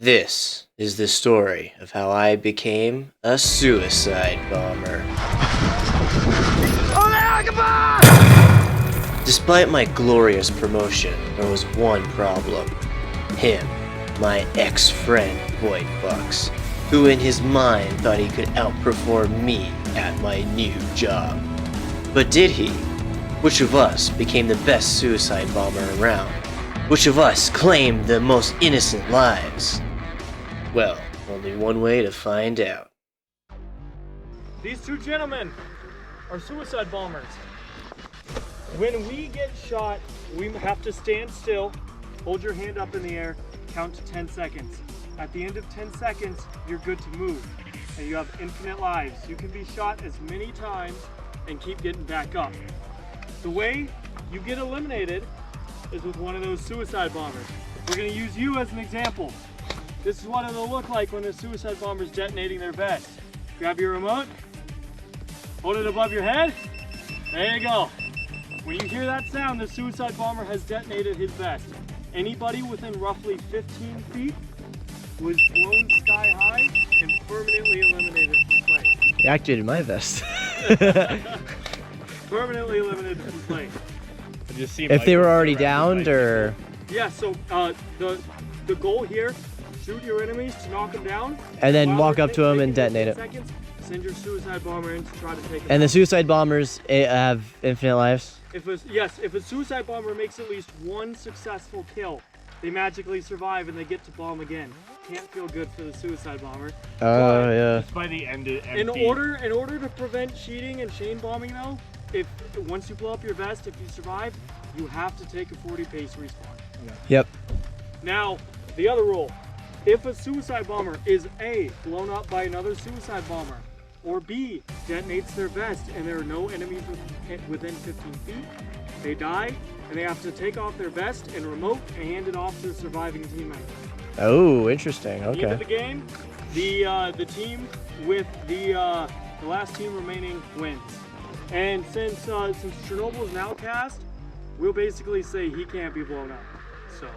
This is the story of how I became a suicide bomber. Despite my glorious promotion, there was one problem. Him, my ex-friend Void Bucks, who in his mind thought he could outperform me at my new job. But did he? Which of us became the best suicide bomber around? Which of us claimed the most innocent lives? Well, only one way to find out. These two gentlemen are suicide bombers. When we get shot, we have to stand still, hold your hand up in the air, count to 10 seconds. At the end of 10 seconds, you're good to move, and you have infinite lives. You can be shot as many times and keep getting back up. The way you get eliminated is with one of those suicide bombers. We're gonna use you as an example. This is what it'll look like when the suicide bomber's detonating their vest. Grab your remote, hold it above your head, there you go. When you hear that sound, the suicide bomber has detonated his vest. Anybody within roughly 15 feet was blown sky high and permanently eliminated from play. He activated my vest. Permanently eliminated from play. If they were already downed, or? Yeah, so the goal here, shoot your enemies to knock them down. And then walk up to them and detonate it. Seconds, send your suicide bomber in to try to take them And out. the suicide bombers have infinite lives? If a suicide bomber makes at least one successful kill, they magically survive and they get to bomb again. Can't feel good for the suicide bomber. Oh, yeah. It's by the end of In order to prevent cheating and chain bombing though, once you blow up your vest, if you survive, you have to take a 40 pace respawn. Yeah. Yep. Now, the other rule. If a suicide bomber is A, blown up by another suicide bomber, or B, detonates their vest and there are no enemies within 15 feet, they die and they have to take off their vest and remote and hand it off to the surviving team member. Oh, interesting. At the end of Okay. the game, the team with the last team remaining wins. And since Chernobyl is now cast, we'll basically say he can't be blown up. So,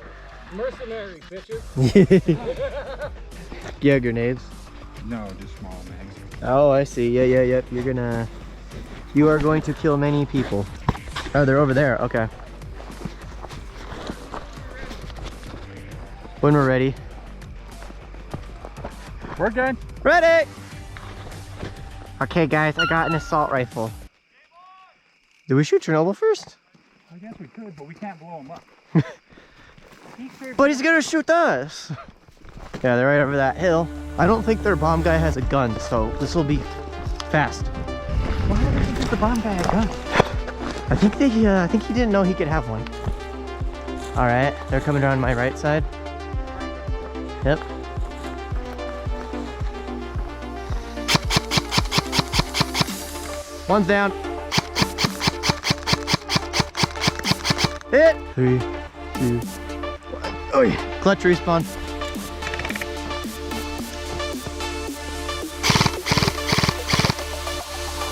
mercenary, bitches. Yeah, grenades. No, just small mags. Oh, I see. Yep. You are going to kill many people. Oh, they're over there. Okay. When we're ready. We're good. Ready! Okay, guys, I got an assault rifle. Did we shoot Chernobyl first? I guess we could, but we can't blow him up. But he's gonna shoot us. Yeah, they're right over that hill. I don't think their bomb guy has a gun, so this will be fast. Why did they give the bomb guy a gun? I think he didn't know he could have one. All right, they're coming around my right side. Yep. One's down. Hit. 3, 2, 1. Oh, clutch respawn.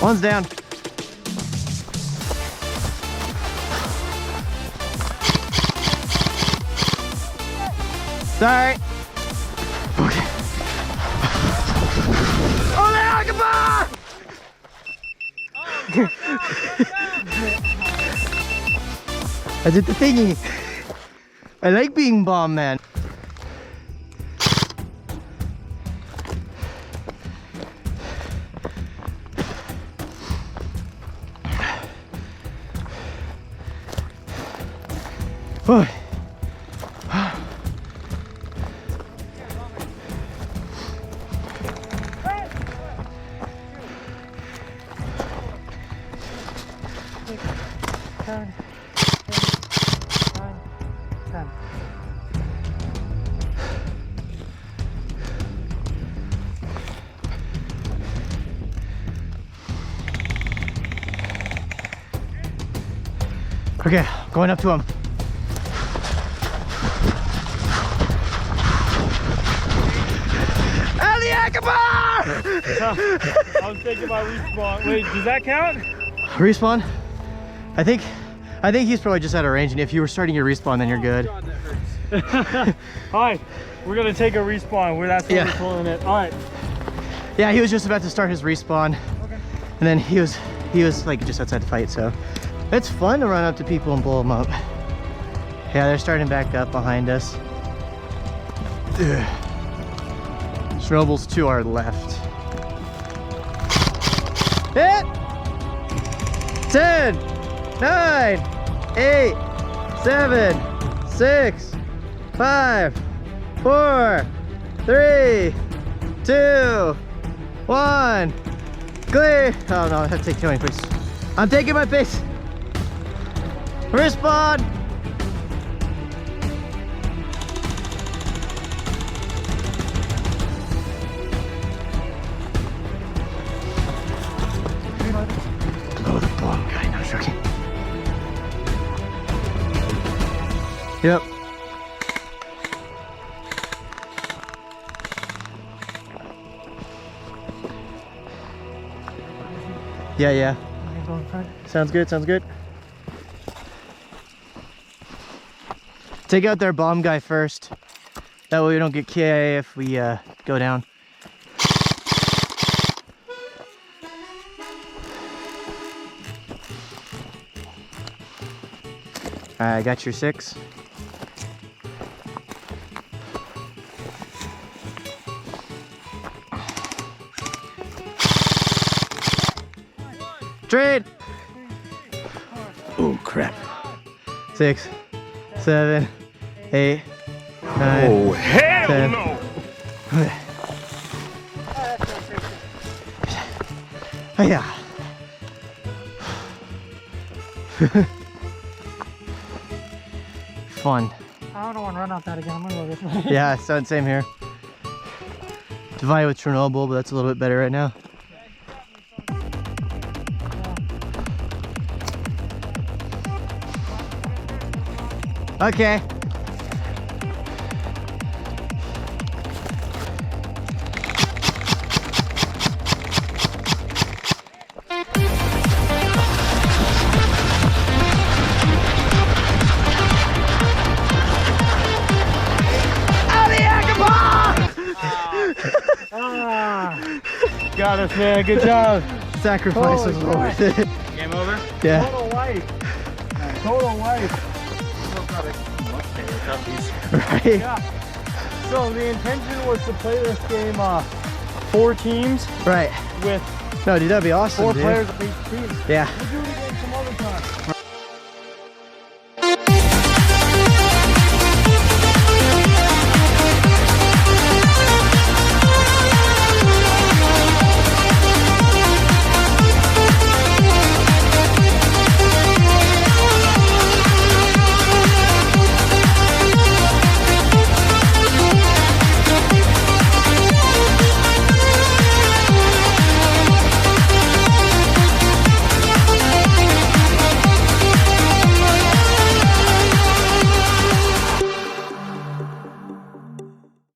One's down. Sorry. Okay. Oh, Akbar! I did the thingy. I like being bomb man. Oh. Okay, going up to him. Ali Akbar! I'm taking my respawn. Wait, does that count? Respawn? I think he's probably just out of range, and if you were starting your respawn, then you're good. God, that hurts. Hi, we're gonna take a respawn. That's what Yeah. we're calling it. All right. Yeah, he was just about to start his respawn. Okay. And then he was like just outside the fight, so it's fun to run up to people and blow them up. Yeah, they're starting back up behind us. Ugh. Snowball's to our left. Hit! 10, 9, 8, 7, 6, 5, 4, 3, 2, 1. Clear! Oh no, I have to take 20, please. I'm taking my piss. Respawn! Blow the bomb guy, no joking. Yep. Yeah. Sounds good, sounds good. Take out their bomb guy first. That way we don't get KIA if we go down. Alright, I got your 6. Trade! Oh crap. 6, 7, 8, 9. Oh, hell 10. no! Oh, yeah. Fun. I don't want to run out that again. I'm gonna go this way. Yeah, same here. Divided with Chernobyl, but that's a little bit better right now. Okay. Got us, man. Good job. Sacrifice was Holy worth it. Game over? Yeah. Total wipe. Total wipe. Right? Yeah. So the intention was to play this game 4 teams Right. with No, dude, that'd be awesome, 4 dude. players of each team. Yeah. We'll do it again